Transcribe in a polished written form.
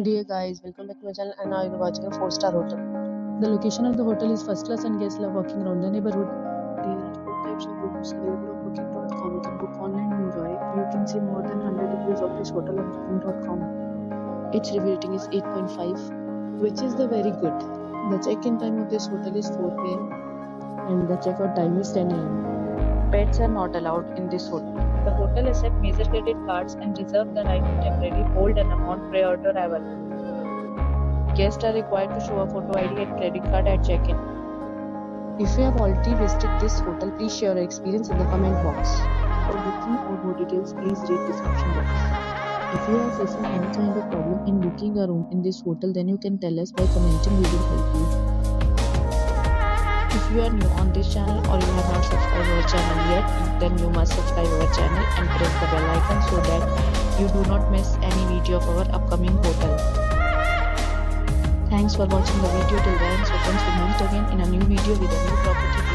Dear guys, welcome back to my channel and now you're watching a 4-star hotel. The location of the hotel is first class and guests love walking around the neighborhood. There are 4 types of rooms available on booking.com. You can book online and enjoy. You can see more than 100 reviews of this hotel on booking.com. Its review rating is 8.5, which is the very good. The check-in time of this hotel is 4 p.m. and the check-out time is 10 a.m. Pets are not allowed in this hotel. The hotel accepts major credit cards and reserves the right to temporarily hold an amount prior to arrival. Guests are required to show a photo ID and credit card at check-in. If you have already visited this hotel, please share your experience in the comment box. For booking or more details, please read description box. If you are facing any kind of problem in booking a room in this hotel, then you can tell us by commenting. We will help you. If you are new on this channel or you have not subscribed our channel yet, then you must subscribe our channel and press the bell icon so that you do not miss any video of our upcoming hotel. Thanks for watching the video till the end. So friends, we'll meet again in a new video with a new property.